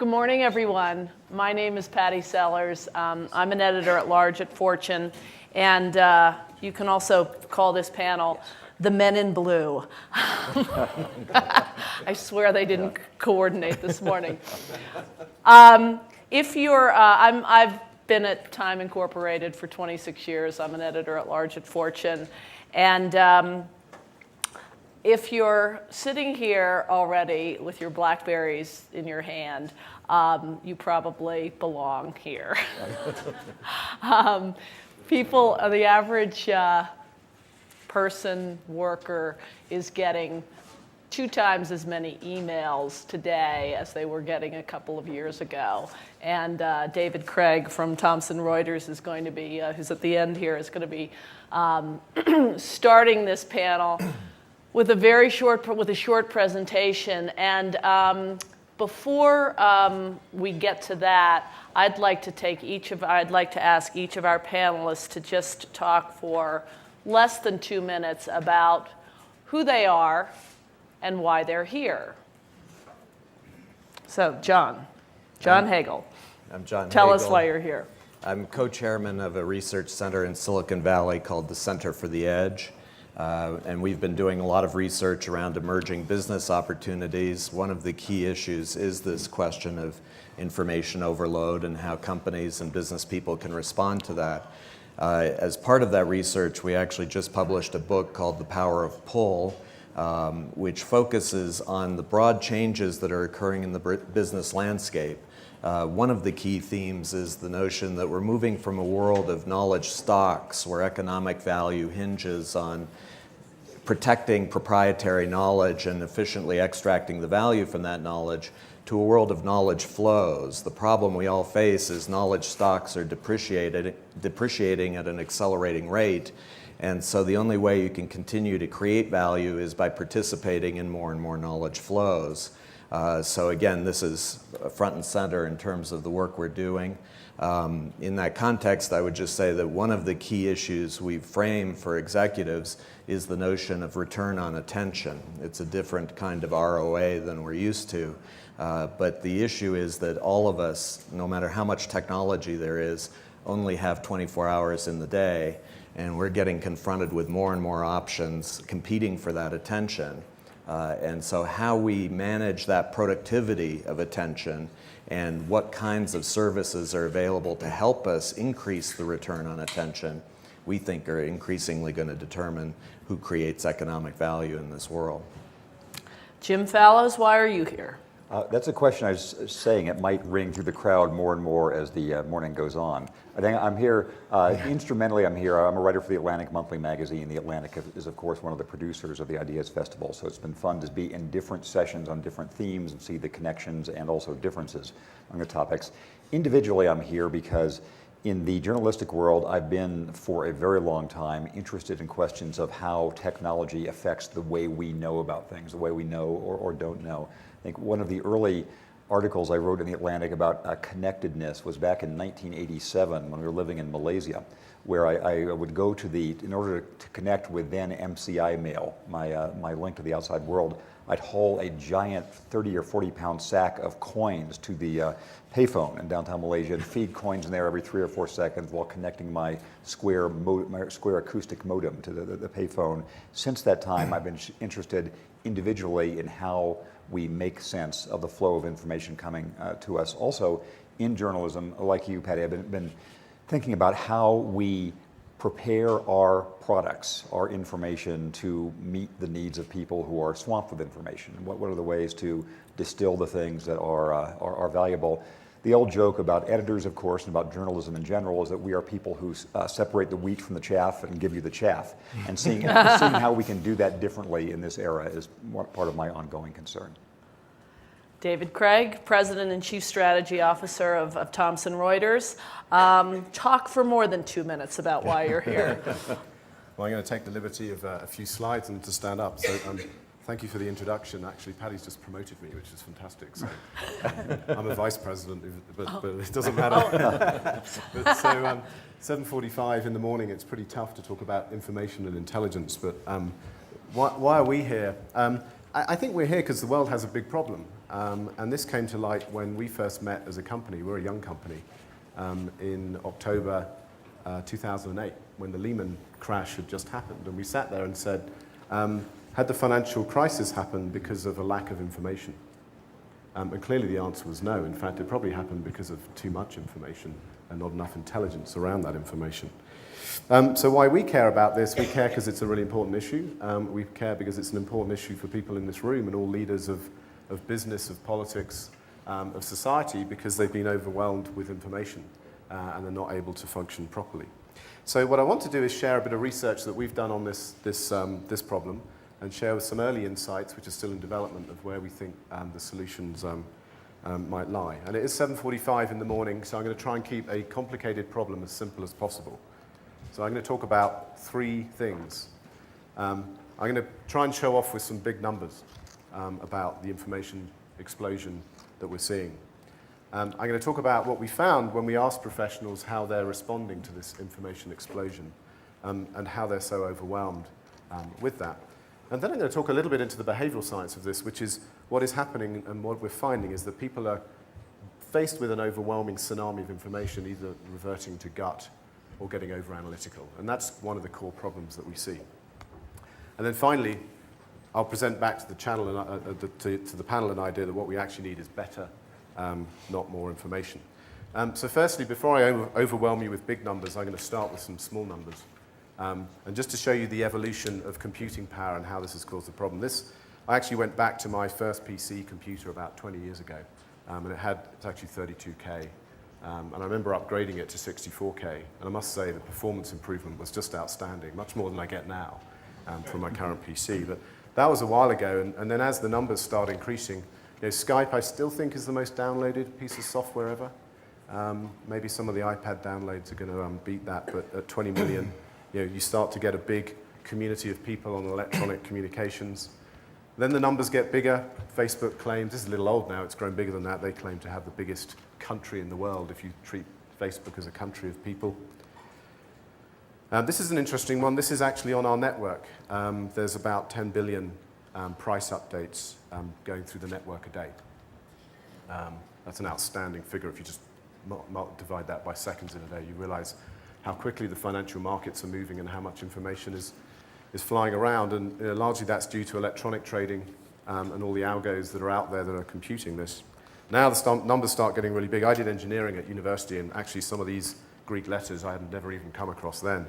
Good morning, everyone. My name is Patty Sellers. I'm an editor-at-large at Fortune, and you can also call this panel the Men in Blue. I swear they didn't coordinate this morning. If you're, I've been at Time Incorporated for 26 years. I'm an editor-at-large at Fortune, and if you're sitting here already with your Blackberries in your hand, you probably belong here. People, the average person, worker, is getting 2 times as many emails today as they were getting a couple of years ago. And David Craig from Thomson Reuters is going to be, who's at the end here, is going to be starting this panel with a short presentation. And before we get to that, I'd like to ask each of our panelists to just talk for less than 2 minutes about who they are and why they're here. So, John Hagel. I'm John Hagel. Tell us why you're here. I'm co-chairman of a research center in Silicon Valley called the Center for the Edge. And we've been doing a lot of research around emerging business opportunities. One of the key issues is this question of information overload and how companies and business people can respond to that. As part of that research, we actually just published a book called The Power of Pull, which focuses on the broad changes that are occurring in the business landscape. One of the key themes is the notion that we're moving from a world of knowledge stocks where economic value hinges on protecting proprietary knowledge and efficiently extracting the value from that knowledge to a world of knowledge flows. The problem we all face is knowledge stocks are depreciating at an accelerating rate. And so the only way you can continue to create value is by participating in more and more knowledge flows. So again, this is front and center in terms of the work we're doing. In that context, I would just say that one of the key issues we've framed for executives is the notion of return on attention. It's a different kind of ROA than we're used to. But the issue is that all of us, no matter how much technology there is, only have 24 hours in the day. And we're getting confronted with more and more options competing for that attention. And so how we manage that productivity of attention and what kinds of services are available to help us increase the return on attention, we think are increasingly going to determine who creates economic value in this world. Jim Fallows, why are you here? That's a question I was saying. It might ring through the crowd more and more as the morning goes on. I think I'm here, instrumentally I'm here. I'm a writer for the Atlantic Monthly magazine. The Atlantic is, of course, one of the producers of the Ideas Festival. So it's been fun to be in different sessions on different themes and see the connections and also differences among the topics. Individually, I'm here because in the journalistic world, I've been for a very long time interested in questions of how technology affects the way we know about things, the way we know or don't know. I think one of the early articles I wrote in the Atlantic about connectedness was back in 1987 when we were living in Malaysia, where I would go to in order to connect with then MCI mail, my link to the outside world, I'd haul a giant 30 or 40 pound sack of coins to the payphone in downtown Malaysia and feed coins in there every 3 or 4 seconds while connecting my square acoustic modem to the payphone. Since that time, I've been interested individually in how we make sense of the flow of information coming to us. Also, in journalism, like you, Patty, I've been thinking about how we prepare our products, our information to meet the needs of people who are swamped with information. What are the ways to distill the things that are valuable? The old joke about editors, of course, and about journalism in general is that we are people who separate the wheat from the chaff and give you the chaff. And seeing how we can do that differently in this era is part of my ongoing concern. David Craig, President and Chief Strategy Officer of Thomson Reuters. Talk for more than 2 minutes about why you're here. Well, I'm going to take the liberty of a few slides and to stand up. So thank you for the introduction. Actually, Patty's just promoted me, which is fantastic. So I'm a vice president, but it doesn't matter. But so 7:45 in the morning, it's pretty tough to talk about information and intelligence. But why are we here? I think we're here because the world has a big problem. And this came to light when we first met as a company. We're a young company in October 2008, when the Lehman crash had just happened. And we sat there and said, had the financial crisis happened because of a lack of information? And clearly the answer was no. In fact, it probably happened because of too much information and not enough intelligence around that information. So why we care about this, we care because it's a really important issue. We care because it's an important issue for people in this room and all leaders of business, of politics, of society, because they've been overwhelmed with information and they're not able to function properly. So what I want to do is share a bit of research that we've done on this problem and share with some early insights, which are still in development, of where we think the solutions might lie. And it is 7:45 in the morning, so I'm going to try and keep a complicated problem as simple as possible. So I'm going to talk about three things. I'm going to try and show off with some big numbers about the information explosion that we're seeing. I'm going to talk about what we found when we asked professionals how they're responding to this information explosion and how they're so overwhelmed with that. And then I'm going to talk a little bit into the behavioral science of this, which is what is happening, and what we're finding is that people are faced with an overwhelming tsunami of information, either reverting to gut or getting over-analytical. And that's one of the core problems that we see. And then finally, I'll present back to the channel and to the panel an idea that what we actually need is better, not more information. So firstly, before I overwhelm you with big numbers, I'm going to start with some small numbers. And just to show you the evolution of computing power and how this has caused the problem. I actually went back to my first PC computer about 20 years ago, and it's actually 32K. And I remember upgrading it to 64K, and I must say the performance improvement was just outstanding, much more than I get now from my current PC. But that was a while ago, and then as the numbers start increasing, Skype I still think is the most downloaded piece of software ever. Maybe some of the iPad downloads are going to beat that, but at 20 million, you start to get a big community of people on electronic communications. Then the numbers get bigger. Facebook claims, this is a little old now, it's grown bigger than that. They claim to have the biggest country in the world if you treat Facebook as a country of people. This is an interesting one. This is actually on our network. There's about 10 billion price updates going through the network a day. That's an outstanding figure. If you just divide that by seconds in a day, you realize how quickly the financial markets are moving and how much information is flying around. And largely that's due to electronic trading and all the algos that are out there that are computing this. Now the numbers start getting really big. I did engineering at university, and actually some of these Greek letters I had never even come across then.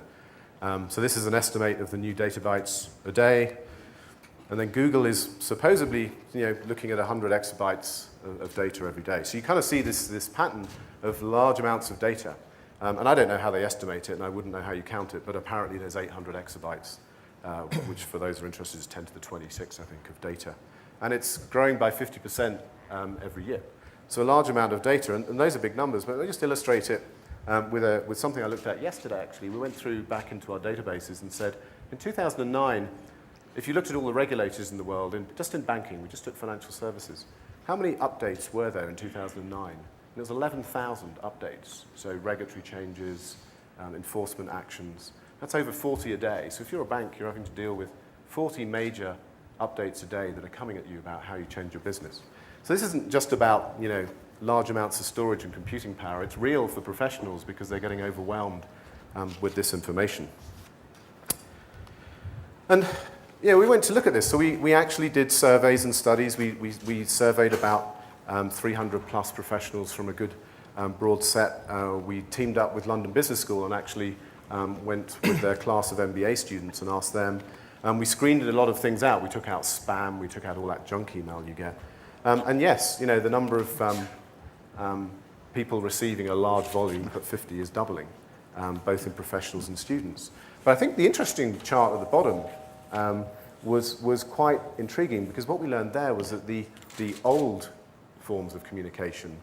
So this is an estimate of the new data bytes a day. And then Google is supposedly looking at 100 exabytes of data every day. So you kind of see this pattern of large amounts of data. And I don't know how they estimate it, and I wouldn't know how you count it, but apparently there's 800 exabytes, which for those who are interested is 10 to the 26, I think, of data. And it's growing by 50% every year. So a large amount of data, and those are big numbers, but let me just illustrate it with something I looked at yesterday, actually. We went through back into our databases and said, in 2009, if you looked at all the regulators in the world, just in banking, we just took financial services, how many updates were there in 2009? It was 11,000 updates, so regulatory changes, enforcement actions. That's over 40 a day. So if you're a bank, you're having to deal with 40 major updates a day that are coming at you about how you change your business. So this isn't just about large amounts of storage and computing power. It's real for professionals because they're getting overwhelmed with this information. And we went to look at this. So we actually did surveys and studies. We surveyed about 300 plus professionals from a good broad set. We teamed up with London Business School and actually went with their class of MBA students and asked them. We screened a lot of things out. We took out spam. We took out all that junk email you get. And yes, the number of people receiving a large volume, but 50 is doubling, both in professionals and students. But I think the interesting chart at the bottom was quite intriguing, because what we learned there was that the old forms of communication,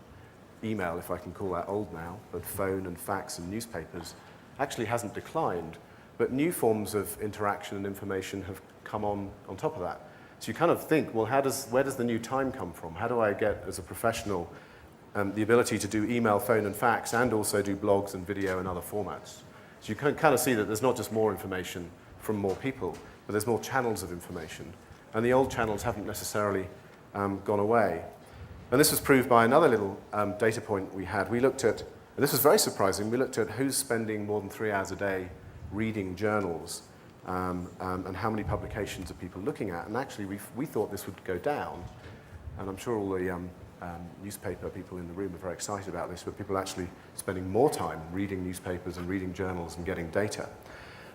email, if I can call that old now, but phone and fax and newspapers, actually hasn't declined. But new forms of interaction and information have come on top of that. So you kind of think, well, where does the new time come from? How do I get, as a professional, the ability to do email, phone, and fax, and also do blogs and video and other formats? So you can kind of see that there's not just more information from more people, but there's more channels of information. and the old channels haven't necessarily gone away. And this was proved by another little data point we had. We looked at, and this was very surprising, we looked at who's spending more than 3 hours a day reading journals, and how many publications are people looking at. And actually, we thought this would go down, and I'm sure all the newspaper people in the room are very excited about this, but people are actually spending more time reading newspapers and reading journals and getting data.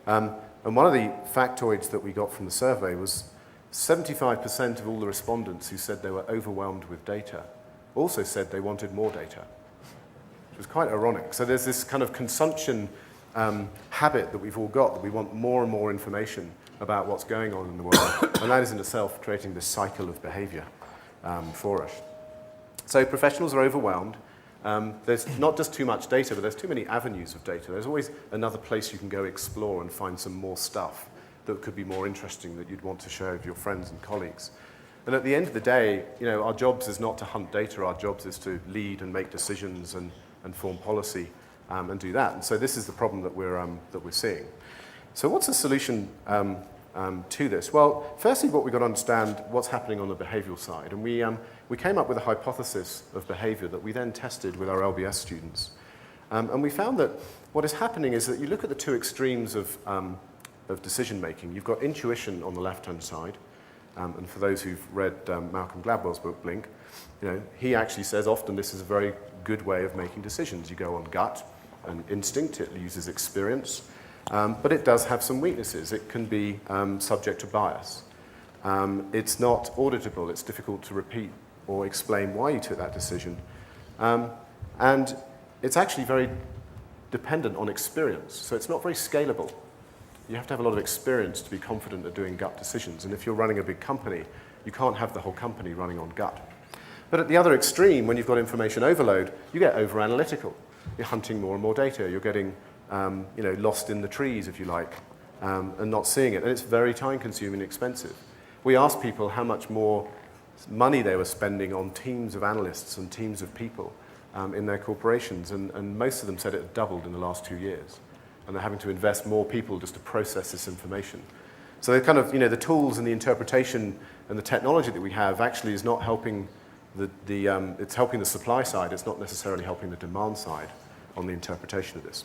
And one of the factoids that we got from the survey was 75% of all the respondents who said they were overwhelmed with data also said they wanted more data, which was quite ironic. So there's this kind of consumption habit that we've all got, that we want more and more information about what's going on in the world, and that is in itself creating this cycle of behavior for us. So professionals are overwhelmed. There's not just too much data, but there's too many avenues of data. There's always another place you can go explore and find some more stuff that could be more interesting that you'd want to share with your friends and colleagues. And at the end of the day, our jobs is not to hunt data. Our jobs is to lead and make decisions and form policy and do that. And so this is the problem that we're seeing. So what's the solution to this? Well, firstly, what we've got to understand what's happening on the behavioral side. And we came up with a hypothesis of behavior that we then tested with our LBS students. And we found that what is happening is that you look at the two extremes of decision making. You've got intuition on the left-hand side. And for those who've read Malcolm Gladwell's book, Blink, he actually says often this is a very good way of making decisions. You go on gut and instinct. It uses experience. But it does have some weaknesses. It can be subject to bias. It's not auditable. It's difficult to repeat or explain why you took that decision. And it's actually very dependent on experience. So it's not very scalable. You have to have a lot of experience to be confident at doing gut decisions. And if you're running a big company, you can't have the whole company running on gut. But at the other extreme, when you've got information overload, you get over-analytical. You're hunting more and more data. You're getting lost in the trees, if you like, and not seeing it. And it's very time-consuming and expensive. We asked people how much more money they were spending on teams of analysts and teams of people in their corporations, and most of them said it had doubled in the last 2 years. And they're having to invest more people just to process this information. So they're kind of, the tools and the interpretation and the technology that we have actually is not helping it's helping the supply side. It's not necessarily helping the demand side on the interpretation of this.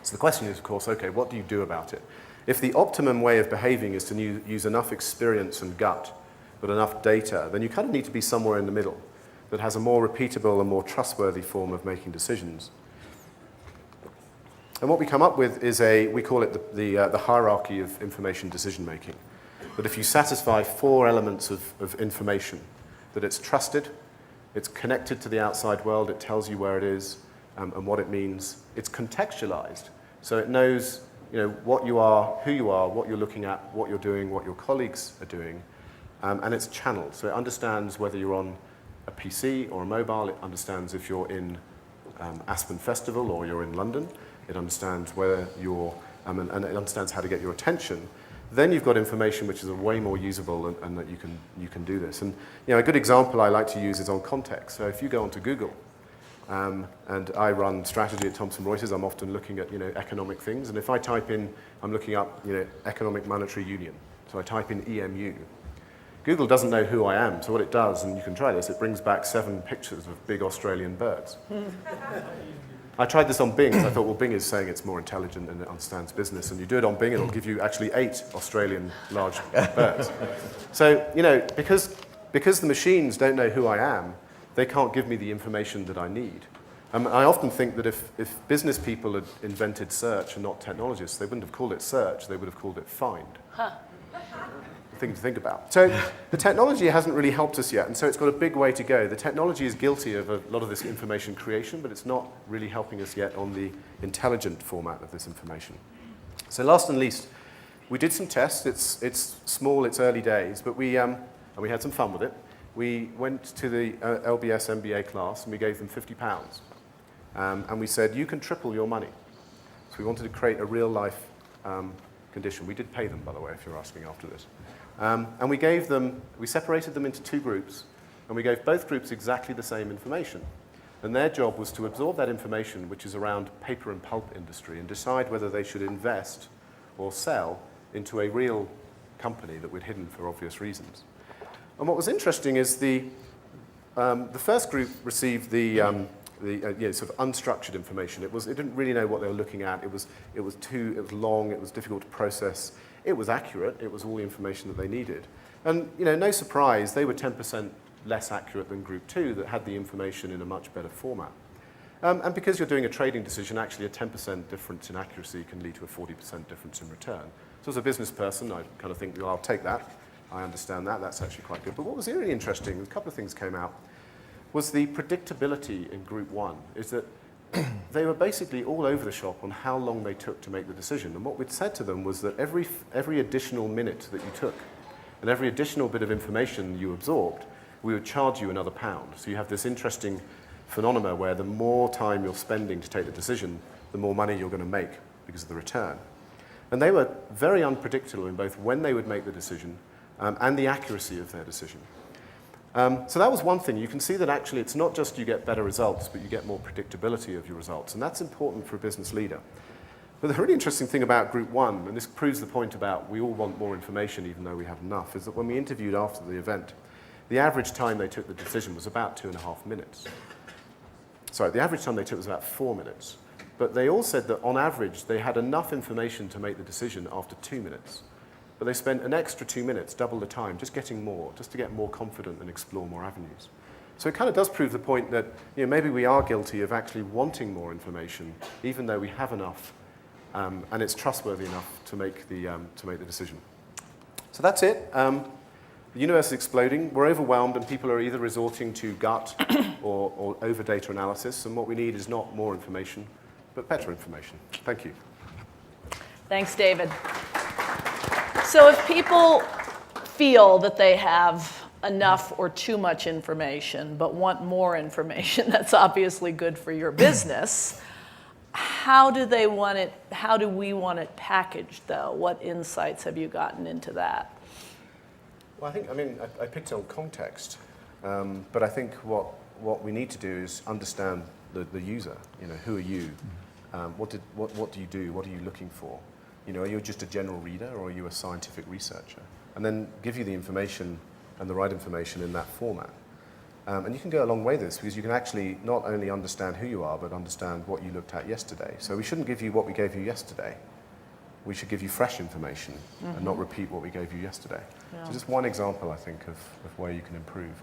So the question is, of course, okay, what do you do about it? If the optimum way of behaving is to use enough experience and gut, but enough data, then you kind of need to be somewhere in the middle that has a more repeatable and more trustworthy form of making decisions. And what we come up with is we call it the hierarchy of information decision making. That if you satisfy 4 elements of information, that it's trusted, it's connected to the outside world, it tells you where it is and what it means, it's contextualized, so it knows what you are, who you are, what you're looking at, what you're doing, what your colleagues are doing, and it's channeled, so it understands whether you're on a PC or a mobile, it understands if you're in Aspen Festival or you're in London. It understands whether you're, and it understands how to get your attention. Then you've got information which is way more usable and that you can do this. And a good example I like to use is on context. So if you go onto Google, and I run strategy at Thomson Reuters, I'm often looking at economic things. And if I type in, I'm looking up economic monetary union. So I type in EMU. Google doesn't know who I am. So what it does, and you can try this, it brings back 7 pictures of big Australian birds. I tried this on Bing, because I thought, well, Bing is saying it's more intelligent and it understands business, and you do it on Bing, it'll give you actually 8 Australian large birds. So, because the machines don't know who I am, they can't give me the information that I need. I often think that if business people had invented search and not technologists, they wouldn't have called it search, they would have called it find. Huh. Thing to think about. So the technology hasn't really helped us yet, and so it's got a big way to go. The technology is guilty of a lot of this information creation, but it's not really helping us yet on the intelligent format of this information. So last and least, we did some tests. It's small, it's early days, but we had some fun with it. We went to the LBS MBA class and we gave them £50. And we said, you can triple your money. So we wanted to create a real life condition. We did pay them, by the way, if you're asking after this. And we separated them into 2 groups, and we gave both groups exactly the same information. And their job was to absorb that information, which is around paper and pulp industry, and decide whether they should invest or sell into a real company that we'd hidden for obvious reasons. And what was interesting is the first group received the sort of unstructured information. It didn't really know what they were looking at. It was long. It was difficult to process. It was accurate. It was all the information that they needed. And no surprise, they were 10% less accurate than Group 2 that had the information in a much better format. And because you're doing a trading decision, actually a 10% difference in accuracy can lead to a 40% difference in return. So as a business person, I kind of think, well, I'll take that. I understand that. That's actually quite good. But what was really interesting, a couple of things came out, was the predictability in Group 1, is that they were basically all over the shop on how long they took to make the decision. And what we'd said to them was that every additional minute that you took and every additional bit of information you absorbed, we would charge you another £1. So you have this interesting phenomena where the more time you're spending to take the decision, the more money you're going to make because of the return. And they were very unpredictable in both when they would make the decision and the accuracy of their decision. So that was one thing. You can see that actually it's not just you get better results, but you get more predictability of your results. And that's important for a business leader. But the really interesting thing about Group 1, and this proves the point about we all want more information even though we have enough, is that when we interviewed after the event, the average time they took the decision was about 2.5 minutes. Sorry, the average time they took was about 4 minutes. But they all said that on average, they had enough information to make the decision after 2 minutes. But they spent an extra 2 minutes, double the time, just getting more, just to get more confident and explore more avenues. So it kind of does prove the point that maybe we are guilty of actually wanting more information, even though we have enough, and it's trustworthy enough to make the decision. So that's it. The universe is exploding. We're overwhelmed, and people are either resorting to gut or over data analysis. And what we need is not more information, but better information. Thank you. Thanks, David. So if people feel that they have enough or too much information, but want more information, that's obviously good for your business. How do we want it packaged, though? What insights have you gotten into that? Well, I picked on context, but I think what we need to do is understand the user. Who are you? What do you do? What are you looking for? Are you just a general reader, or are you a scientific researcher? And then give you the information and the right information in that format. And you can go a long way with this, because you can actually not only understand who you are, but understand what you looked at yesterday. So we shouldn't give you what we gave you yesterday. We should give you fresh information and not repeat what we gave you yesterday. Yeah. So just one example, I think, of where you can improve.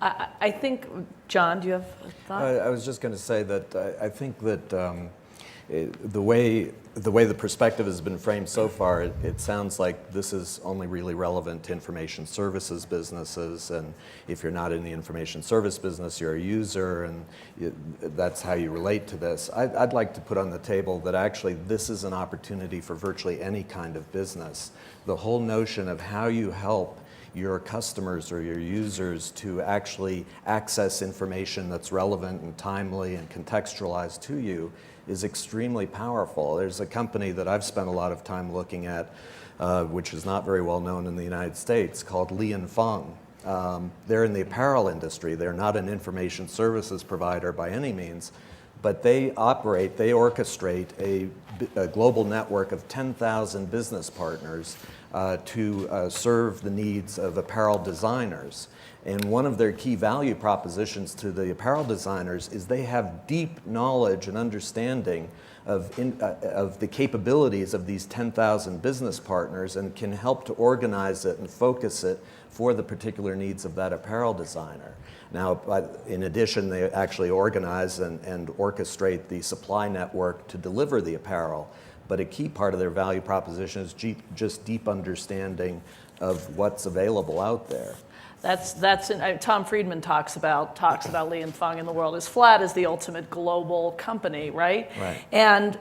I think, John, do you have a thought? I was just going to say that I think that the way the perspective has been framed so far, it sounds like this is only really relevant to information services businesses, and if you're not in the information service business, you're a user, and that's how you relate to this. I'd like to put on the table that actually this is an opportunity for virtually any kind of business. The whole notion of how you help your customers or your users to actually access information that's relevant and timely and contextualized to you is extremely powerful. There's a company that I've spent a lot of time looking at, which is not very well known in the United States, called Fung. They're in the apparel industry. They're not an information services provider by any means, but they orchestrate a global network of 10,000 business partners to serve the needs of apparel designers. And one of their key value propositions to the apparel designers is they have deep knowledge and understanding of the capabilities of these 10,000 business partners, and can help to organize it and focus it for the particular needs of that apparel designer. Now, in addition, they actually organize and orchestrate the supply network to deliver the apparel. But a key part of their value proposition is just deep understanding of what's available out there. Tom Friedman talks about Fung in the world as flat as the ultimate global company, right? Right. And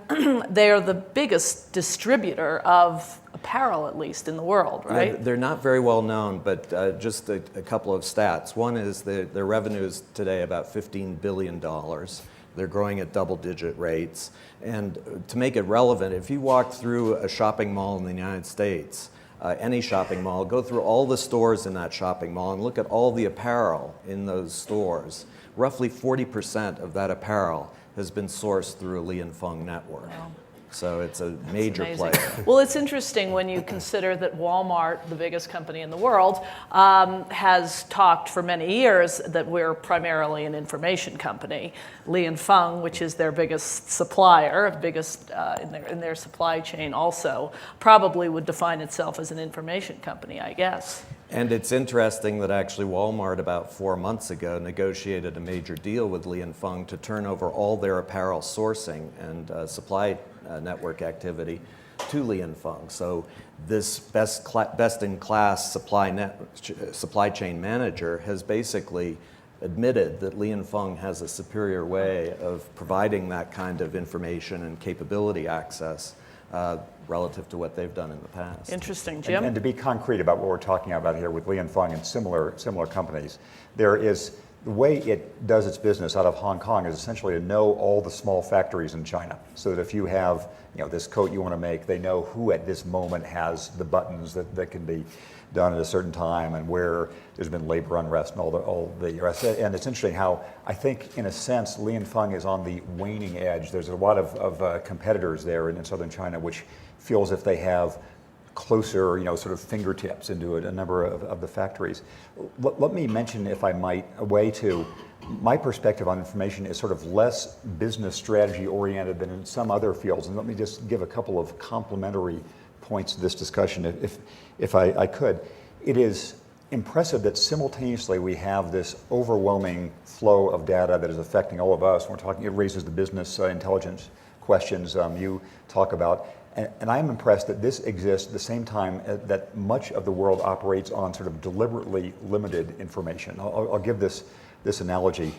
they are the biggest distributor of apparel, at least in the world, right? Yeah, they're not very well known, but just a couple of stats. One is their revenue is today about $15 billion. They're growing at double-digit rates. And to make it relevant, if you walk through a shopping mall in the United States, any shopping mall, go through all the stores in that shopping mall and look at all the apparel in those stores. Roughly 40% of that apparel has been sourced through a Fung network. Wow. So it's a major Amazing. player. Well, it's interesting when you consider that Walmart, the biggest company in the world, has talked for many years that we're primarily an information company. Li and Fung, which is their biggest supplier, biggest in their supply chain also, probably would define itself as an information company, I guess. And it's interesting that actually Walmart about 4 months ago negotiated a major deal with Li and Fung to turn over all their apparel sourcing and supply network activity to Li and Fung. So this best-in-class supply chain manager has basically admitted that Li and Fung has a superior way of providing that kind of information and capability access relative to what they've done in the past. Interesting, Jim. And to be concrete about what we're talking about here with Li and Fung and similar companies, there is the way it does its business out of Hong Kong is essentially to know all the small factories in China, so that if you have this coat you want to make, they know who at this moment has the buttons that can be done at a certain time and where there's been labor unrest and all the rest. And it's interesting how I think, in a sense, Li and Fung is on the waning edge. There's a lot of competitors there in southern China which feel as if they have closer, sort of fingertips into a number of the factories. Let me mention, if I might, a way to, my perspective on information is sort of less business strategy oriented than in some other fields. And let me just give a couple of complementary points to this discussion, if I could. It is impressive that simultaneously we have this overwhelming flow of data that is affecting all of us. We're talking, it raises the business intelligence questions you talk about. And I'm impressed that this exists at the same time that much of the world operates on sort of deliberately limited information. I'll give this analogy.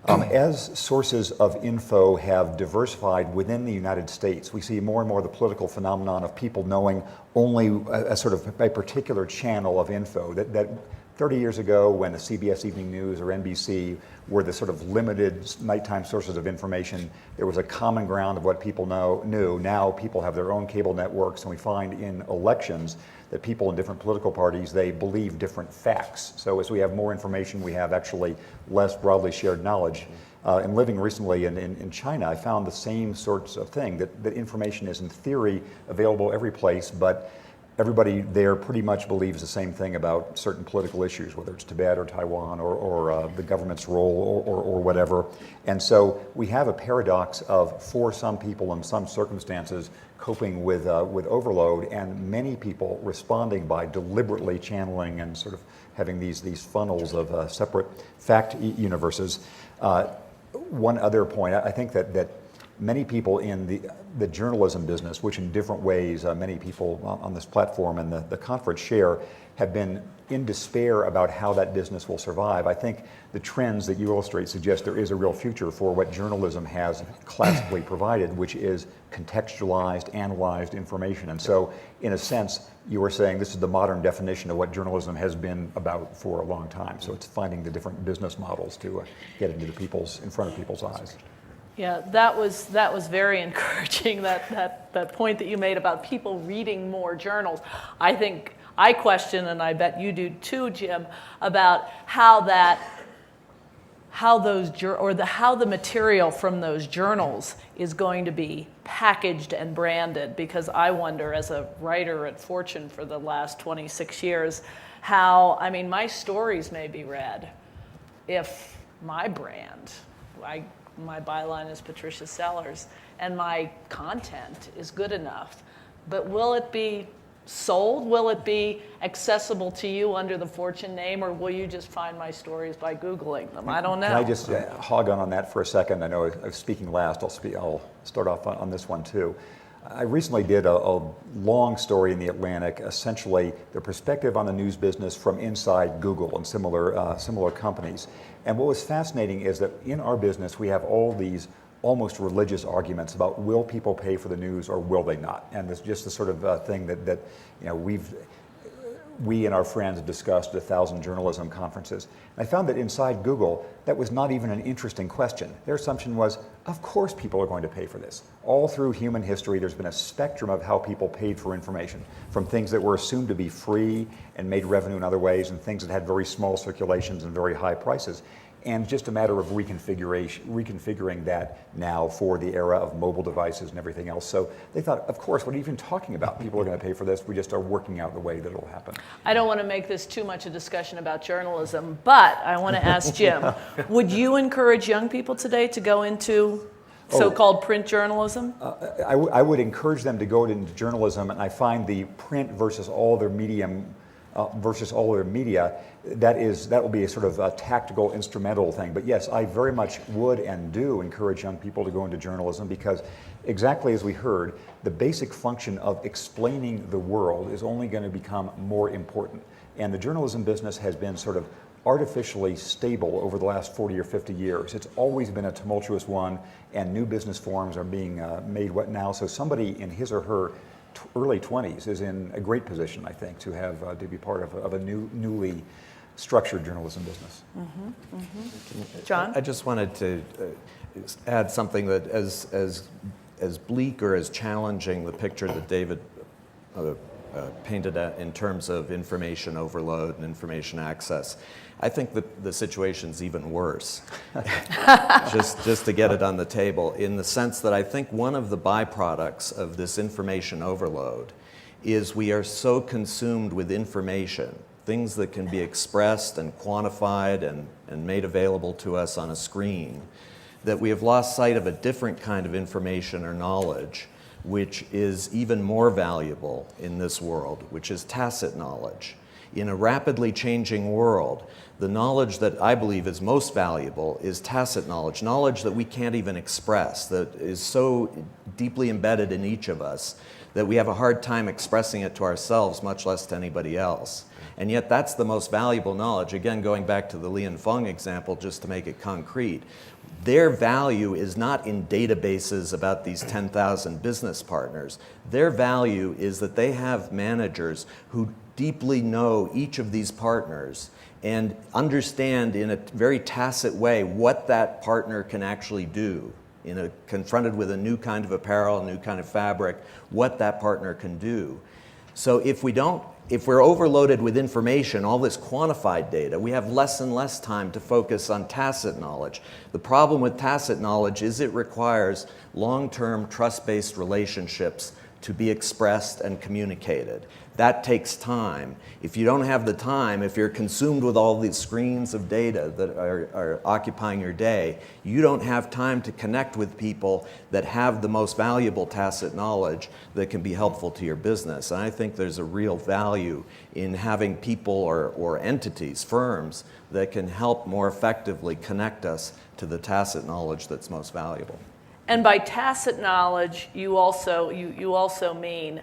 As sources of info have diversified within the United States, we see more and more the political phenomenon of people knowing only a sort of a particular channel of info. That 30 years ago, when the CBS Evening News or NBC were the sort of limited nighttime sources of information, there was a common ground of what people knew. Now people have their own cable networks, and we find in elections that people in different political parties, they believe different facts. So as we have more information, we have actually less broadly shared knowledge. And living recently in China, I found the same sorts of thing, that information is in theory available every place, but everybody there pretty much believes the same thing about certain political issues, whether it's Tibet or Taiwan or the government's role or whatever. And so we have a paradox of, for some people in some circumstances, coping with overload, and many people responding by deliberately channeling and sort of having these funnels of separate fact universes. One other point, I think that many people in the journalism business, which in different ways many people on this platform and the conference share, have been in despair about how that business will survive. I think the trends that you illustrate suggest there is a real future for what journalism has classically provided, which is contextualized, analyzed information. And so, in a sense, you were saying this is the modern definition of what journalism has been about for a long time. So it's finding the different business models to get into in front of people's eyes. Yeah, that was very encouraging, that point that you made about people reading more journals. I think I question, and I bet you do too, Jim, about how the material from those journals is going to be packaged and branded, because I wonder, as a writer at Fortune for the last 26 years, how, my stories may be read if my brand, my byline is Patricia Sellers, and my content is good enough. But will it be sold? Will it be accessible to you under the Fortune name, or will you just find my stories by Googling them? I don't know. Can I just hog on that for a second? I know I'm speaking last. I'll start off on this one too. I recently did a long story in The Atlantic, essentially the perspective on the news business from inside Google and similar companies. And what was fascinating is that in our business, we have all these almost religious arguments about, will people pay for the news or will they not? And it's just the sort of thing that we and our friends discussed at 1,000 journalism conferences. And I found that inside Google, that was not even an interesting question. Their assumption was, of course people are going to pay for this. All through human history, there's been a spectrum of how people paid for information, from things that were assumed to be free and made revenue in other ways, and things that had very small circulations and very high prices. and just a matter of reconfiguring that now for the era of mobile devices and everything else. So they thought, of course, what are you even talking about? People are going to pay for this. We just are working out the way that it'll happen. I don't want to make this too much a discussion about journalism, but I want to ask Jim, would you encourage young people today to go into so-called print journalism? I would encourage them to go into journalism, and I find the print versus all their medium versus all their media, that will be a sort of a tactical, instrumental thing. But yes, I very much would and do encourage young people to go into journalism, because exactly as we heard, the basic function of explaining the world is only going to become more important. And the journalism business has been sort of artificially stable over the last 40 or 50 years. It's always been a tumultuous one, and new business forms are being made now. So somebody in his or her early 20s is in a great position, I think, to have to be part of a newly structured journalism business. Mm-hmm. Mm-hmm. John? I just wanted to add something that as bleak or as challenging the picture that David painted in terms of information overload and information access. I think that the situation's even worse, just to get it on the table, in the sense that I think one of the byproducts of this information overload is we are so consumed with information, things that can be expressed and quantified and made available to us on a screen, that we have lost sight of a different kind of information or knowledge, which is even more valuable in this world, which is tacit knowledge. In a rapidly changing world, the knowledge that I believe is most valuable is tacit knowledge, knowledge that we can't even express, that is so deeply embedded in each of us that we have a hard time expressing it to ourselves, much less to anybody else. And yet that's the most valuable knowledge. Again, going back to the Lee and Fung example, just to make it concrete, their value is not in databases about these 10,000 business partners. Their value is that they have managers who deeply know each of these partners and understand in a very tacit way what that partner can actually do. Confronted with a new kind of apparel, a new kind of fabric, what that partner can do. So if we're overloaded with information, all this quantified data, we have less and less time to focus on tacit knowledge. The problem with tacit knowledge is it requires long-term trust-based relationships to be expressed and communicated. That takes time. If you don't have the time, if you're consumed with all these screens of data that are occupying your day, you don't have time to connect with people that have the most valuable tacit knowledge that can be helpful to your business. And I think there's a real value in having people or entities, firms, that can help more effectively connect us to the tacit knowledge that's most valuable. And by tacit knowledge, you also mean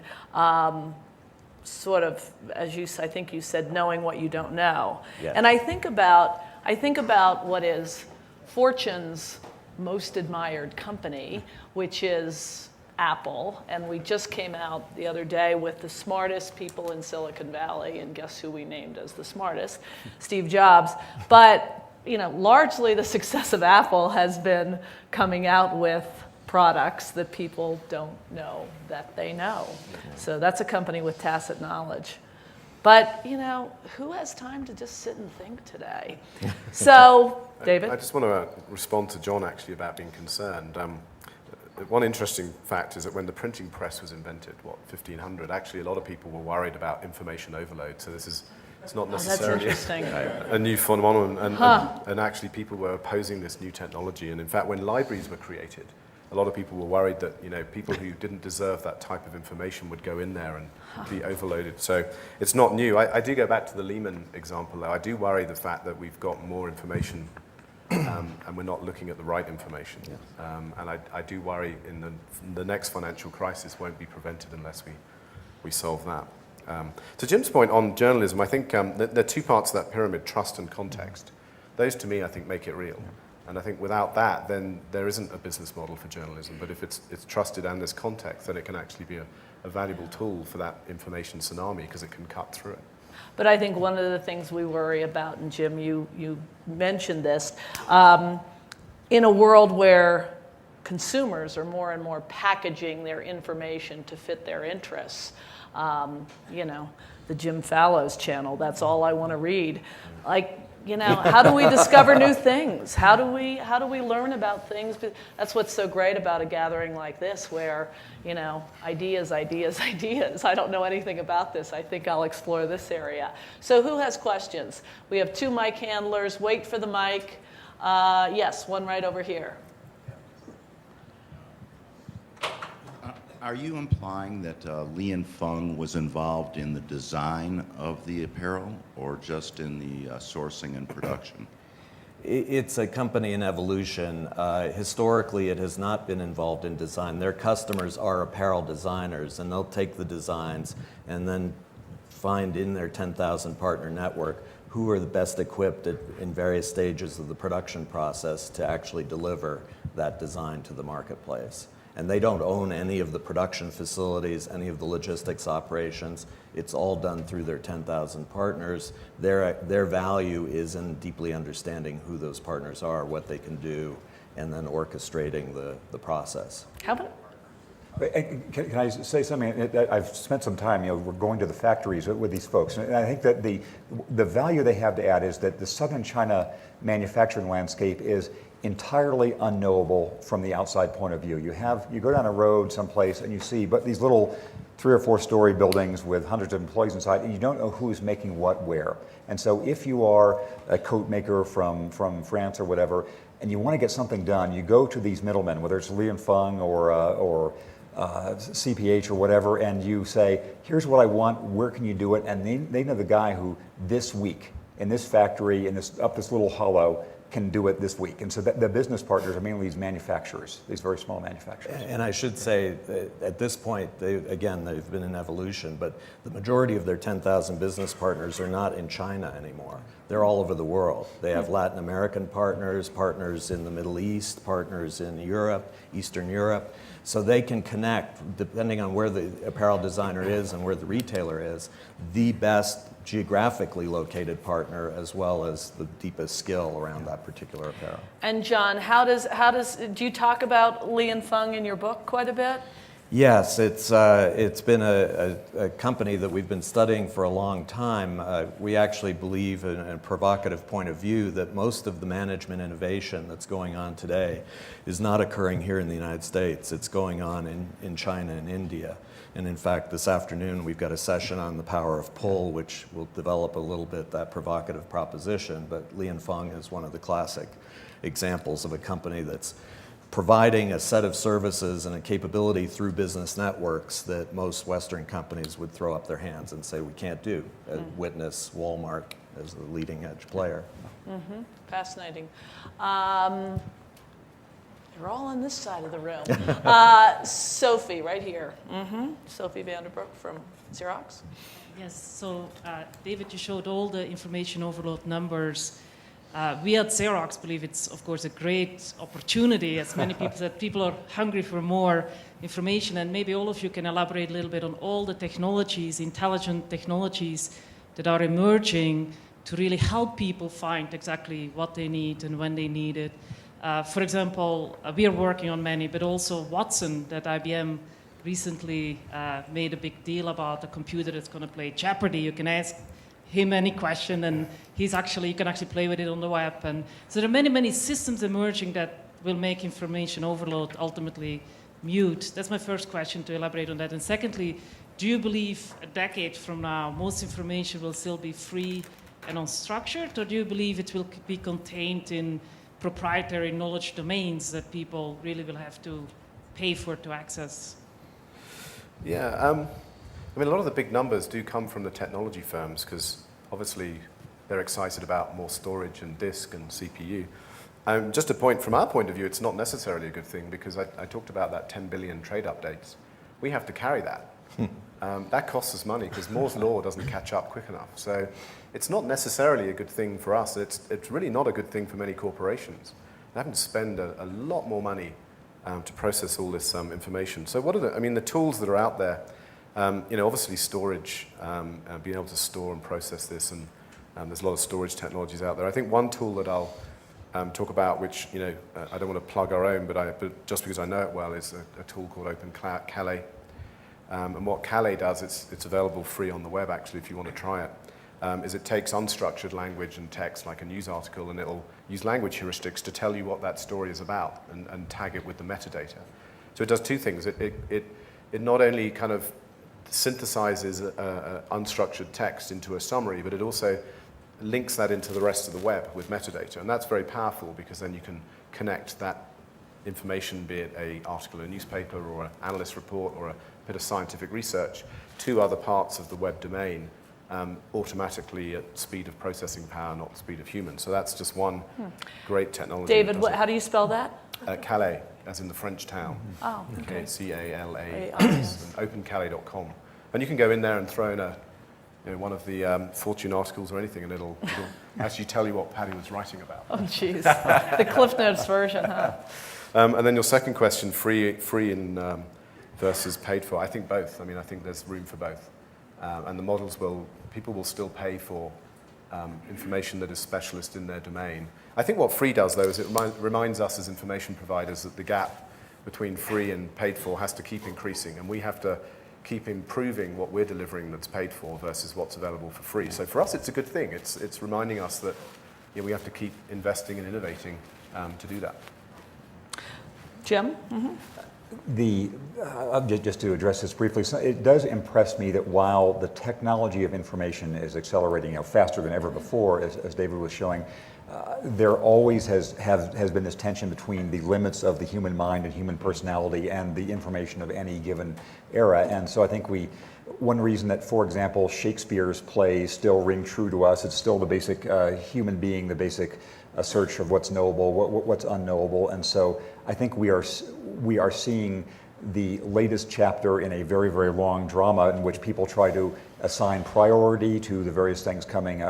sort of, I think you said, knowing what you don't know. Yes. And I think about what is Fortune's most admired company, which is Apple. And we just came out the other day with the smartest people in Silicon Valley, and guess who we named as the smartest? Steve Jobs. But largely the success of Apple has been coming out with products that people don't know that they know. So that's a company with tacit knowledge. But, who has time to just sit and think today? So, David? I just want to respond to John, actually, about being concerned. One interesting fact is that when the printing press was invented, 1500, actually a lot of people were worried about information overload. So it's not necessarily a new phenomenon. And actually people were opposing this new technology. And in fact, when libraries were created, a lot of people were worried that people who didn't deserve that type of information would go in there and be overloaded. So it's not new. I do go back to the Lehman example, though. I do worry the fact that we've got more information and we're not looking at the right information. Yes. And I do worry in the next financial crisis won't be prevented unless we solve that. To Jim's point on journalism, I think there are two parts of that pyramid, trust and context. Those, to me, I think, make it real. Yeah. And I think without that, then there isn't a business model for journalism. But if it's trusted and there's context, then it can actually be a valuable tool for that information tsunami because it can cut through it. But I think one of the things we worry about, and Jim, you mentioned this, in a world where consumers are more and more packaging their information to fit their interests, the Jim Fallows channel, that's all I want to read. You know, how do we discover new things? How do we learn about things? That's what's so great about a gathering like this, where, you know, ideas. I don't know anything about this. I think I'll explore this area. So who has questions? We have 2 mic handlers. Wait for the mic. Yes, one right over here. Are you implying that Fung was involved in the design of the apparel, or just in the sourcing and production? It's a company in evolution. Historically, it has not been involved in design. Their customers are apparel designers, and they'll take the designs and then find in their 10,000 partner network who are the best equipped in various stages of the production process to actually deliver that design to the marketplace. And they don't own any of the production facilities, any of the logistics operations. It's all done through their 10,000 partners. Their value is in deeply understanding who those partners are, what they can do, and then orchestrating the process. How about? Can I say something? I've spent some time, we're going to the factories with these folks, and I think that the value they have to add is that the southern China manufacturing landscape is entirely unknowable from the outside point of view. You go down a road someplace and you see these little 3 or 4 story buildings with hundreds of employees inside, and you don't know who's making what where. And so if you are a coat maker from France or whatever, and you want to get something done, you go to these middlemen, whether it's Fung or CPH or whatever, and you say, here's what I want, where can you do it? And they know the guy who this week in this factory, up this little hollow, can do it this week. And so the business partners are mainly these manufacturers, these very small manufacturers. And I should say, at this point, they've been in evolution, but the majority of their 10,000 business partners are not in China anymore. They're all over the world. They have Latin American partners, partners in the Middle East, partners in Europe, Eastern Europe. So they can connect, depending on where the apparel designer is and where the retailer is, the best geographically located partner, as well as the deepest skill around that particular apparel. And John, do you talk about Fung in your book quite a bit? Yes, it's been a company that we've been studying for a long time. We actually believe, in a provocative point of view, that most of the management innovation that's going on today is not occurring here in the United States. It's going on in China and India. And in fact, this afternoon we've got a session on the power of pull, which will develop a little bit that provocative proposition. But Fung is one of the classic examples of a company that's providing a set of services and a capability through business networks that most Western companies would throw up their hands and say we can't do. Witness Walmart as the leading edge player. Mm-hmm. Fascinating. You're all on this side of the room. Sophie, right here. Mm-hmm. Sophie Vanderbroek from Xerox. Yes, so David, you showed all the information overload numbers. We at Xerox believe it's, of course, a great opportunity, as many people said. People are hungry for more information, and maybe all of you can elaborate a little bit on all the technologies, intelligent technologies that are emerging to really help people find exactly what they need and when they need it. For example, we are working on many, but also Watson, that IBM recently made a big deal about, a computer that's going to play Jeopardy. You can ask him any question, and you can actually play with it on the web. And so there are many, many systems emerging that will make information overload ultimately mute. That's my first question, to elaborate on that. And secondly, do you believe a decade from now most information will still be free and unstructured, or do you believe it will be contained in proprietary knowledge domains that people really will have to pay for to access? Yeah, I mean, a lot of the big numbers do come from the technology firms, because obviously they're excited about more storage and disk and CPU. Just a point from our point of view, it's not necessarily a good thing, because I talked about that 10 billion trade updates. We have to carry that. That costs us money, because Moore's law doesn't catch up quick enough. So it's not necessarily a good thing for us. It's really not a good thing for many corporations. They're having to spend a lot more money to process all this information. So what are the tools that are out there? Obviously storage, being able to store and process this, and there's a lot of storage technologies out there. I think one tool that I'll talk about, which I don't want to plug our own, but just because I know it well, is a tool called Open Calais. And what Calais does, it's available free on the web actually if you want to try it. is it takes unstructured language and text like a news article, and it'll use language heuristics to tell you what that story is about and tag it with the metadata. So it does two things. It not only kind of synthesizes unstructured text into a summary, but it also links that into the rest of the web with metadata. And that's very powerful because then you can connect that information, be it an article in a newspaper or an analyst report or a bit of scientific research, to other parts of the web domain automatically at speed of processing power, not speed of humans. So that's just one great technology. David, how do you spell that? Calais, as in the French town. Oh, okay. Calais, opencalais.com. And you can go in there and throw in one of the Fortune articles or anything, and it'll actually tell you what Paddy was writing about. Oh, jeez. The Cliff Notes version, huh? And then your second question, free in versus paid for. I think both. I mean, I think there's room for both. And the models people will still pay for information that is specialist in their domain. I think what free does, though, is it reminds us as information providers that the gap between free and paid for has to keep increasing, and we have to keep improving what we're delivering that's paid for versus what's available for free. So for us, it's a good thing. It's reminding us that we have to keep investing and innovating to do that. Jim? Just to address this briefly, so it does impress me that while the technology of information is accelerating faster than ever before, as David was showing, there always has been this tension between the limits of the human mind and human personality and the information of any given era. And so I think one reason that, for example, Shakespeare's plays still ring true to us, it's still the basic human being, the basic search of what's knowable, what's unknowable. And so I think we are seeing the latest chapter in a very, very long drama in which people try to assign priority to the various things coming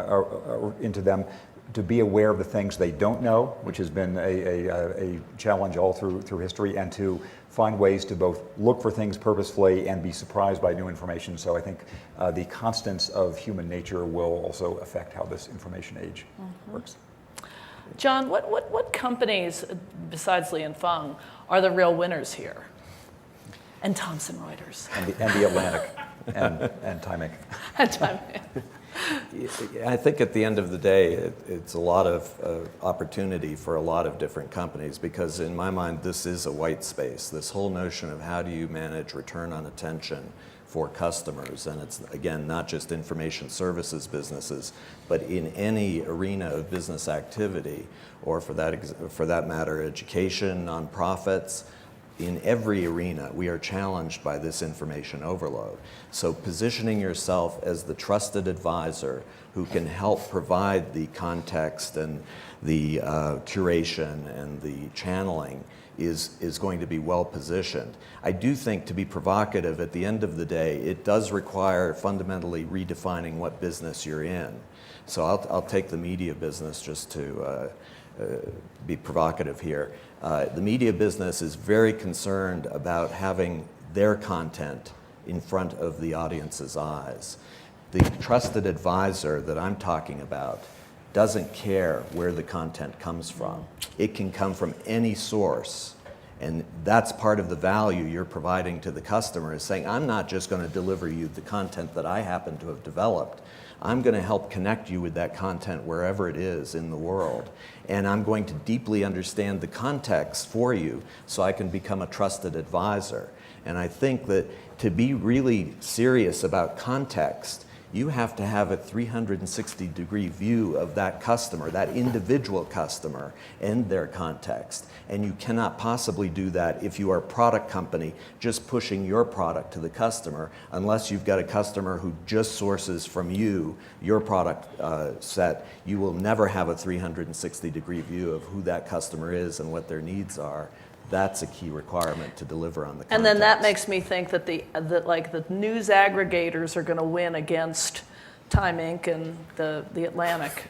into them, to be aware of the things they don't know, which has been a challenge all through history, and to find ways to both look for things purposefully and be surprised by new information. So I think the constants of human nature will also affect how this information age works. John, what companies, besides Lee and Fung, are the real winners here? And Thomson Reuters. And the Atlantic and Time Inc. And Time. I think at the end of the day, it's a lot of opportunity for a lot of different companies, because in my mind, this is a white space. This whole notion of how do you manage return on attention for customers, and it's, again, not just information services businesses, but in any arena of business activity, or for that matter, education, nonprofits. In every arena, we are challenged by this information overload. So positioning yourself as the trusted advisor who can help provide the context and the curation and the channeling is going to be well positioned. I do think, to be provocative, at the end of the day, it does require fundamentally redefining what business you're in. So I'll take the media business just to be provocative here. The media business is very concerned about having their content in front of the audience's eyes. The trusted advisor that I'm talking about doesn't care where the content comes from. It can come from any source. And that's part of the value you're providing to the customer, is saying, I'm not just going to deliver you the content that I happen to have developed. I'm going to help connect you with that content wherever it is in the world. And I'm going to deeply understand the context for you so I can become a trusted advisor. And I think that to be really serious about context, you have to have a 360-degree view of that customer, that individual customer, and their context. And you cannot possibly do that if you are a product company just pushing your product to the customer, unless you've got a customer who just sources from you, your product set. You will never have a 360-degree view of who that customer is and what their needs are. That's a key requirement to deliver on the context. And then that makes me think that the news aggregators are going to win against Time Inc. and the Atlantic.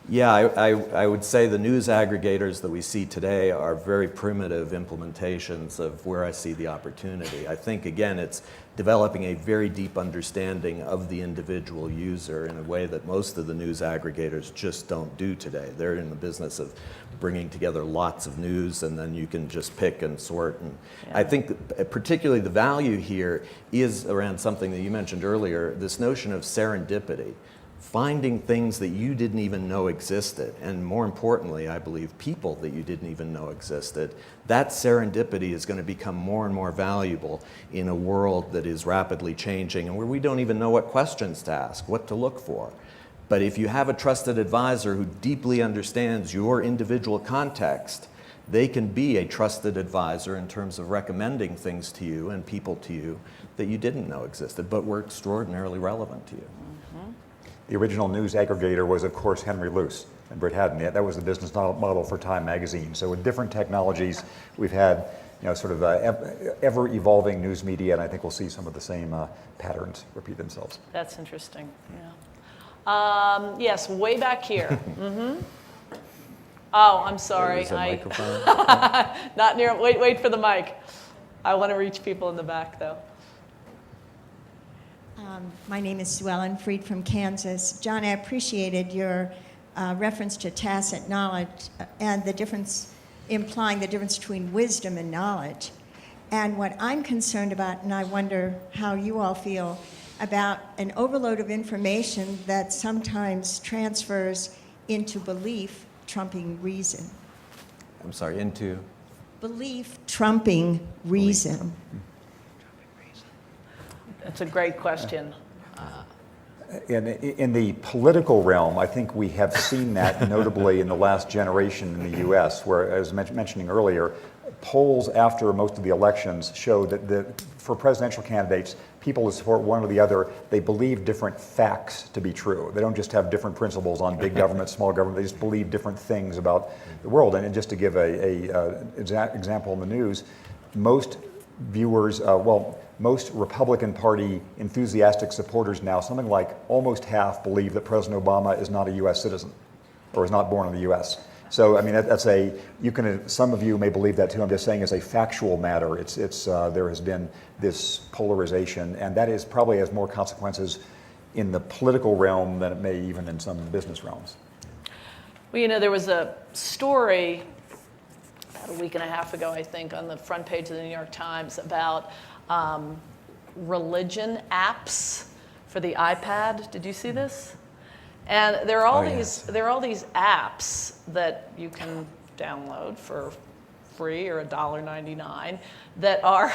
Yeah, I would say the news aggregators that we see today are very primitive implementations of where I see the opportunity. I think, again, it's developing a very deep understanding of the individual user in a way that most of the news aggregators just don't do today. They're in the business of bringing together lots of news, and then you can just pick and sort. And yeah. I think particularly the value here is around something that you mentioned earlier, this notion of serendipity. finding things that you didn't even know existed, and more importantly, I believe, people that you didn't even know existed, that serendipity is going to become more and more valuable in a world that is rapidly changing and where we don't even know what questions to ask, what to look for. But if you have a trusted advisor who deeply understands your individual context, they can be a trusted advisor in terms of recommending things to you and people to you that you didn't know existed, but were extraordinarily relevant to you. The original news aggregator was, of course, Henry Luce and Britt Hadden. That was the business model for Time magazine. So with different technologies, we've had sort of ever-evolving news media, and I think we'll see some of the same patterns repeat themselves. That's interesting, yeah. Yes, way back here. Oh, I'm sorry. There's a microphone. Not near, wait for the mic. I want to reach people in the back, though. My name is Sue Ellen Freed from Kansas. John, I appreciated your reference to tacit knowledge and the difference, implying the difference between wisdom and knowledge. And what I'm concerned about, and I wonder how you all feel, about an overload of information that sometimes transfers into belief trumping reason. I'm sorry, into? Belief trumping reason. That's a great question. In the political realm, I think we have seen that notably in the last generation in the U.S., where, as I was mentioning earlier, polls after most of the elections showed that for presidential candidates, people who support one or the other, they believe different facts to be true. They don't just have different principles on big government, small government. They just believe different things about the world. And just to give an example in the news, most viewers, most Republican Party enthusiastic supporters now, something like almost half, believe that President Obama is not a U.S. citizen or is not born in the U.S. So, I mean, some of you may believe that too. I'm just saying as a factual matter, there has been this polarization, and that probably has more consequences in the political realm than it may even in some business realms. Well, there was a story about a week and a half ago, I think, on the front page of the New York Times about religion apps for the iPad. Did you see this? And there are all these apps that you can download for free or $1.99 that are,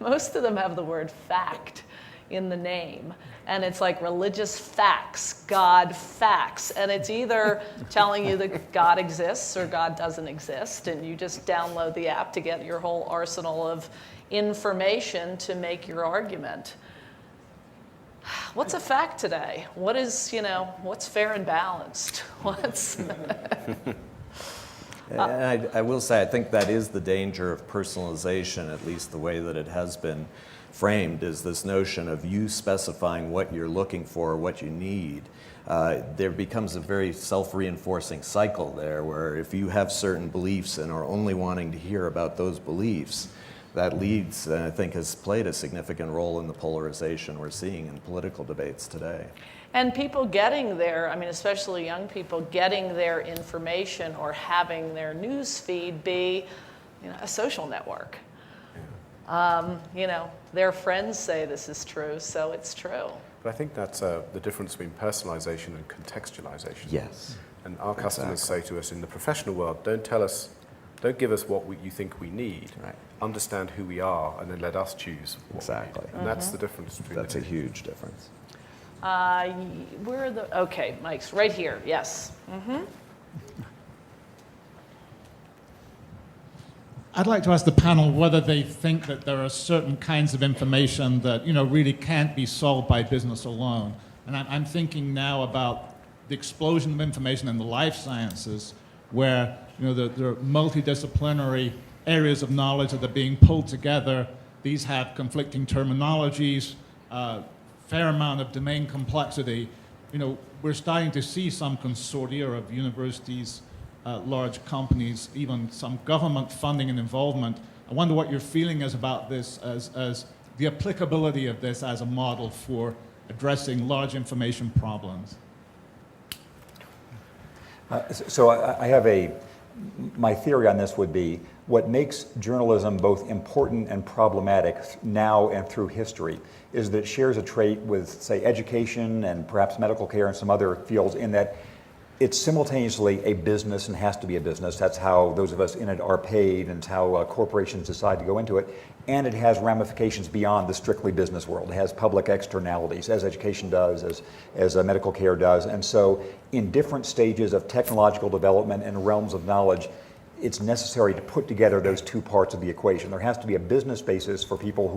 most of them have the word fact in the name. And it's like religious facts, God facts. And it's either telling you that God exists or God doesn't exist. And you just download the app to get your whole arsenal of information to make your argument. What's a fact today? What's fair and balanced? And I will say, I think that is the danger of personalization, at least the way that it has been framed, is this notion of you specifying what you're looking for, what you need. There becomes a very self-reinforcing cycle there, where if you have certain beliefs and are only wanting to hear about those beliefs, that leads, and I think has played a significant role in the polarization we're seeing in political debates today. And people getting their, especially young people, getting their information or having their news feed be, a social network. Their friends say this is true, so it's true. But I think that's the difference between personalization and contextualization. Yes. And our customers say to us in the professional world, don't give us what you think we need. Right. Understand who we are, and then let us choose what Exactly. we need. And that's the difference between That's the a two. huge difference. Where are the, okay, Mike's right here, yes. I'd like to ask the panel whether they think that there are certain kinds of information that really can't be solved by business alone. And I'm thinking now about the explosion of information in the life sciences, where there are multidisciplinary areas of knowledge that are being pulled together. These have conflicting terminologies, fair amount of domain complexity. We're starting to see some consortia of universities, large companies, even some government funding and involvement. I wonder what your feeling is about this as the applicability of this as a model for addressing large information problems. So I have my theory on this would be what makes journalism both important and problematic now and through history is that it shares a trait with, say, education and perhaps medical care and some other fields in that it's simultaneously a business and has to be a business. That's how those of us in it are paid, and it's how corporations decide to go into it. And it has ramifications beyond the strictly business world. It has public externalities, as education does, as medical care does. And so in different stages of technological development and realms of knowledge, it's necessary to put together those two parts of the equation. There has to be a business basis for people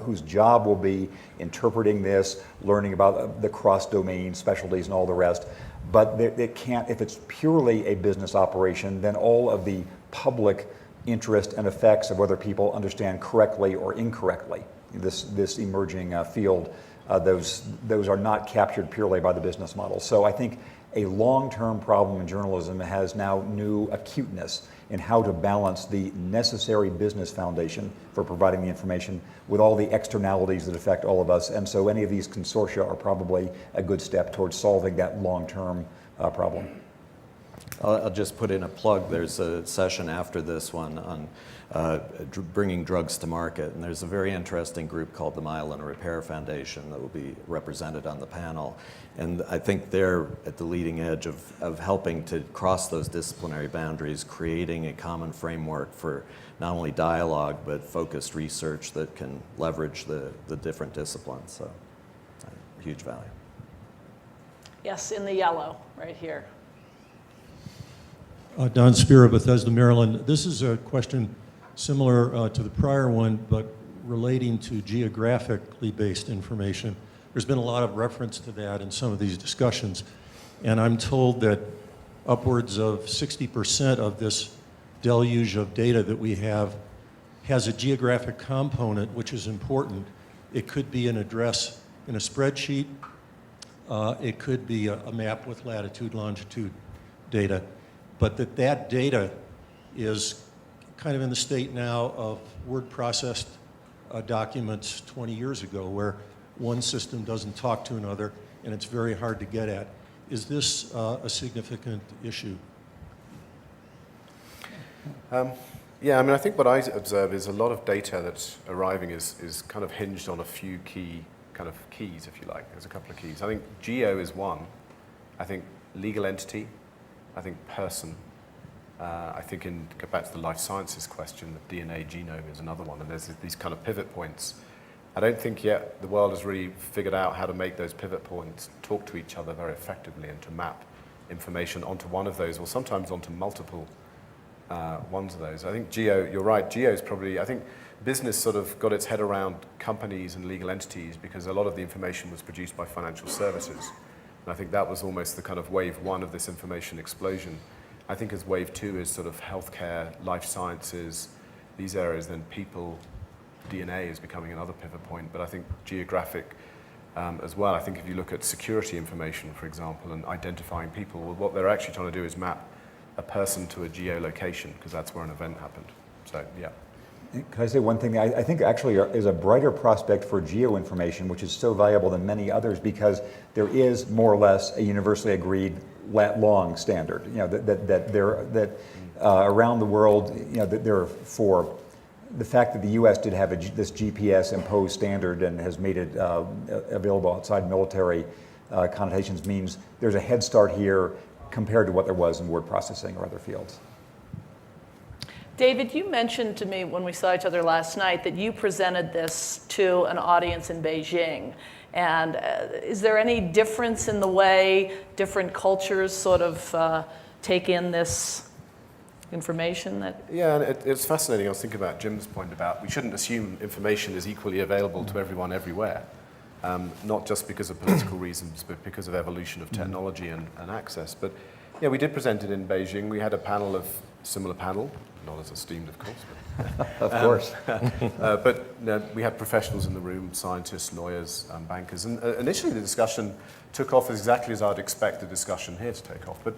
whose job will be interpreting this, learning about the cross-domain specialties and all the rest. But it can't, if it's purely a business operation, then all of the public interest and effects of whether people understand correctly or incorrectly this emerging field, those are not captured purely by the business model. So I think a long-term problem in journalism has now new acuteness in how to balance the necessary business foundation for providing the information with all the externalities that affect all of us. And so any of these consortia are probably a good step towards solving that long-term problem. I'll just put in a plug. There's a session after this one on bringing drugs to market, and there's a very interesting group called the Myelin Repair Foundation that will be represented on the panel. And I think they're at the leading edge of helping to cross those disciplinary boundaries, creating a common framework for not only dialogue, but focused research that can leverage the different disciplines. So, huge value. Yes, in the yellow, right here. Don Spira, Bethesda, Maryland. This is a question similar to the prior one, but relating to geographically based information. There's been a lot of reference to that in some of these discussions, and I'm told that upwards of 60% of this deluge of data that we have has a geographic component, which is important. It could be an address in a spreadsheet. It could be a map with latitude, longitude data. But that data is kind of in the state now of word processed documents 20 years ago, where one system doesn't talk to another, and it's very hard to get at. Is this a significant issue? Yeah, I mean, I think what I observe is a lot of data that's arriving is kind of hinged on a few keys, if you like. There's a couple of keys. I think geo is one. I think legal entity. I think person. I think go back to the life sciences question, the DNA genome is another one, and there's these kind of pivot points. I don't think yet the world has really figured out how to make those pivot points talk to each other very effectively and to map information onto one of those, or sometimes onto multiple ones of those. I think geo, you're right, geo is probably, I think business sort of got its head around companies and legal entities because a lot of the information was produced by financial services. And I think that was almost the kind of wave one of this information explosion. I think as wave two is sort of healthcare, life sciences, these areas, then people, DNA is becoming another pivot point, but I think geographic as well. I think if you look at security information, for example, and identifying people, well, what they're actually trying to do is map a person to a geolocation because that's where an event happened. So, yeah. Can I say one thing? I think actually is a brighter prospect for geoinformation, which is so valuable than many others because there is more or less a universally agreed lat-long standard. You know that around the world, you know that there are for the fact that the U.S. did have this GPS imposed standard and has made it available outside military connotations means there's a head start here compared to what there was in word processing or other fields. David, you mentioned to me when we saw each other last night that you presented this to an audience in Beijing. And is there any difference in the way different cultures sort of take in this information? Yeah, and it's fascinating. I was thinking about Jim's point about we shouldn't assume information is equally available to everyone everywhere, not just because of political reasons, but because of evolution of technology and access. But yeah, we did present it in Beijing. We had a panel of similar panel. Not as esteemed, of course. But, of course. But we had professionals in the room, scientists, lawyers, bankers. And initially the discussion took off exactly as I'd expect the discussion here to take off. But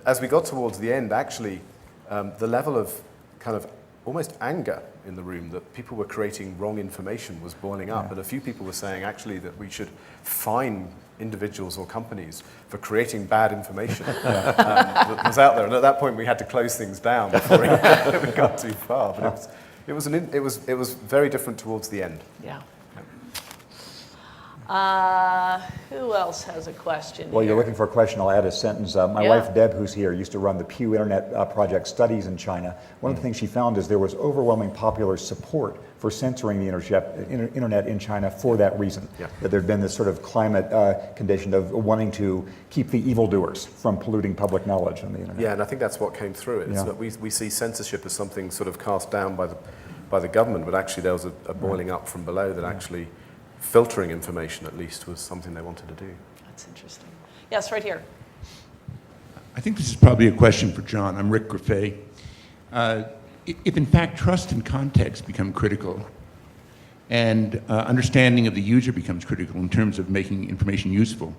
as we got towards the end, actually, the level of kind of almost anger in the room that people were creating wrong information was boiling up. And a few people were saying actually that we should fine individuals or companies for creating bad information that was out there. And at that point, we had to close things down before it got too far. But it was very different towards the end. Yeah. Who else has a question? Well, here? you're looking for a question. I'll add a sentence. My Yeah. wife, Deb, who's here, used to run the Pew Internet Project studies in China. One of the things she found is there was overwhelming popular support for censoring the internet in China for that reason. Yeah. That there'd been this sort of climate condition of wanting to keep the evildoers from polluting public knowledge on the internet. Yeah, and I think that's what came through it. It's Yeah. that we see censorship as something sort of cast down by the government, but actually there was a boiling up from below that actually filtering information at least was something they wanted to do. That's interesting. Yes, right here. I think this is probably a question for John. I'm Rick Griffey. If in fact trust and context become critical, and understanding of the user becomes critical in terms of making information useful,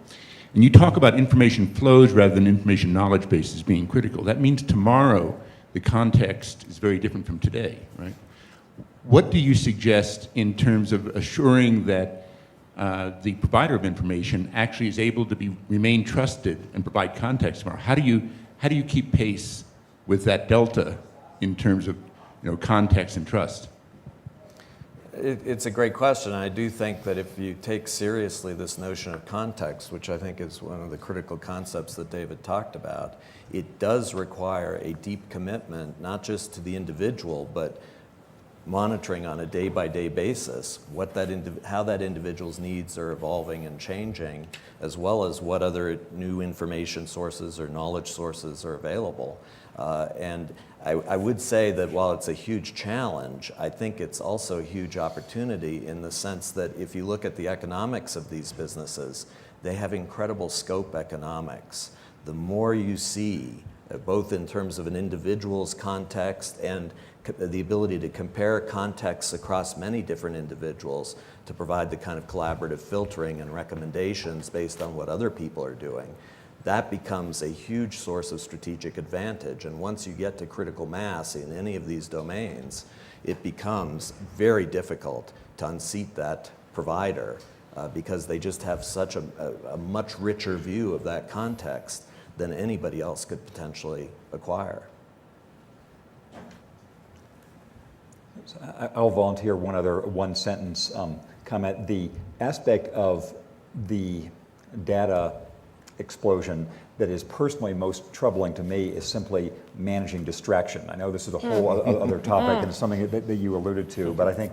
and you talk about information flows rather than information knowledge bases being critical, that means tomorrow the context is very different from today, right? What do you suggest in terms of assuring that the provider of information actually is able to remain trusted and provide context tomorrow? How do you keep pace with that delta in terms of context and trust? It's a great question. I do think that if you take seriously this notion of context, which I think is one of the critical concepts that David talked about, it does require a deep commitment, not just to the individual, but monitoring on a day-by-day basis how that individual's needs are evolving and changing, as well as what other new information sources or knowledge sources are available. And I would say that while it's a huge challenge, I think it's also a huge opportunity in the sense that if you look at the economics of these businesses, they have incredible scope economics. The more you see, both in terms of an individual's context and the ability to compare contexts across many different individuals to provide the kind of collaborative filtering and recommendations based on what other people are doing, that becomes a huge source of strategic advantage. And once you get to critical mass in any of these domains, it becomes very difficult to unseat that provider because they just have such a much richer view of that context than anybody else could potentially acquire. I'll volunteer one sentence comment. The aspect of the data explosion that is personally most troubling to me is simply managing distraction. I know this is a whole other topic and something that you alluded to, but I think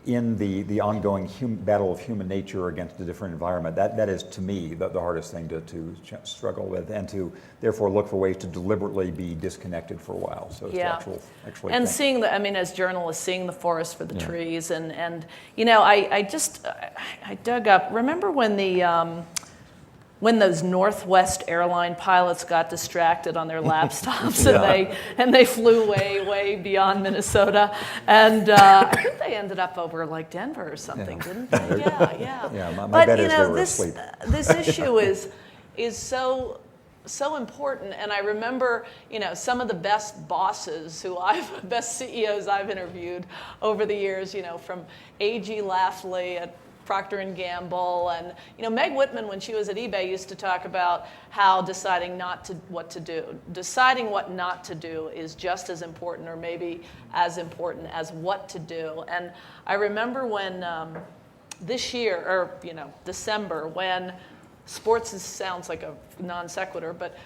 in the ongoing battle of human nature against a different environment, that is to me the hardest thing to struggle with, and to therefore look for ways to deliberately be disconnected for a while. So Yeah. to actually And think. seeing as journalists, seeing the forest for the trees, and I dug up. Remember when those Northwest airline pilots got distracted on their laptops and they flew way beyond Minnesota, and I think they ended up over like Denver or something, didn't they? Yeah. Yeah, my But bet is they were asleep. this issue is so important, and I remember some of the best bosses best CEOs I've interviewed over the years, from A.G. Lafley at Procter & Gamble, and Meg Whitman, when she was at eBay, used to talk about how deciding what not to do is just as important, or maybe as important as what to do. And I remember when this year, or December, when sounds like a non sequitur, but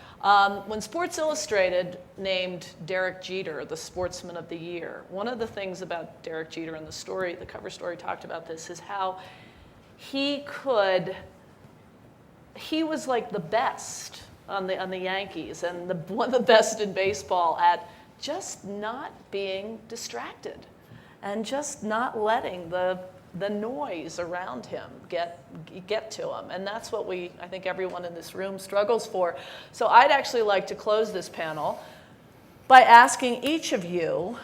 when Sports Illustrated named Derek Jeter the Sportsman of the Year, one of the things about Derek Jeter in the cover story talked about this, is how he was like the best on the Yankees, and one of the best in baseball at just not being distracted and just not letting the noise around him get to him. And that's what I think everyone in this room struggles for. So I'd actually like to close this panel by asking each of you,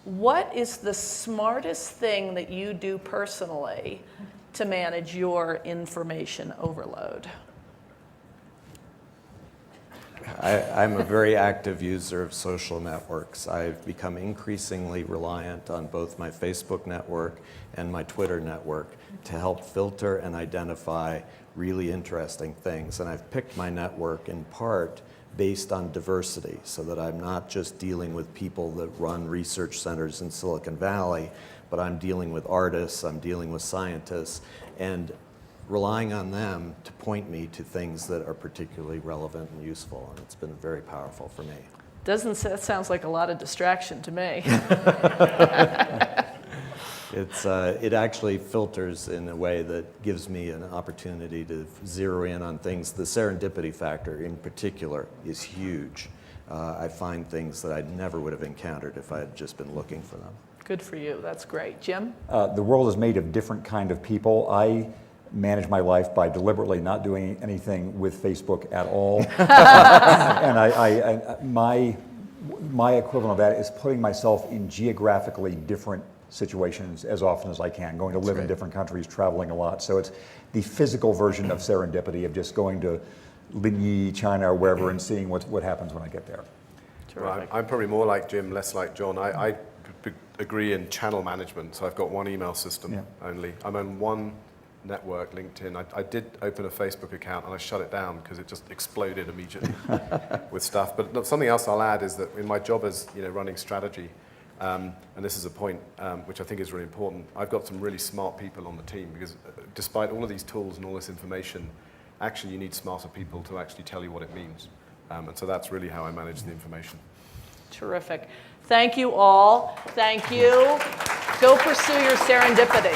what is the smartest thing that you do personally to manage your information overload? I'm a very active user of social networks. I've become increasingly reliant on both my Facebook network and my Twitter network to help filter and identify really interesting things. And I've picked my network in part based on diversity, so that I'm not just dealing with people that run research centers in Silicon Valley, but I'm dealing with artists, I'm dealing with scientists, and relying on them to point me to things that are particularly relevant and useful. And it's been very powerful for me. That sounds like a lot of distraction to me. It actually filters in a way that gives me an opportunity to zero in on things. The serendipity factor in particular is huge. I find things that I never would have encountered if I had just been looking for them. Good for you. That's great. Jim? The world is made of different kind of people. I manage my life by deliberately not doing anything with Facebook at all. And my equivalent of that is putting myself in geographically different situations as often as I can, going to live in different countries, traveling a lot. So it's the physical version of serendipity, of just going to Linyi, China, or wherever, and seeing what happens when I get there. Well, I'm probably more like Jim, less like John. I agree in channel management, so I've got one email system only. I'm on one network, LinkedIn. I did open a Facebook account and I shut it down because it just exploded immediately with stuff. But something else I'll add is that in my job as running strategy, and this is a point which I think is really important, I've got some really smart people on the team, because despite all of these tools and all this information, actually you need smarter people to actually tell you what it means. And so that's really how I manage the information. Terrific. Thank you all. Thank you. Go pursue your serendipity.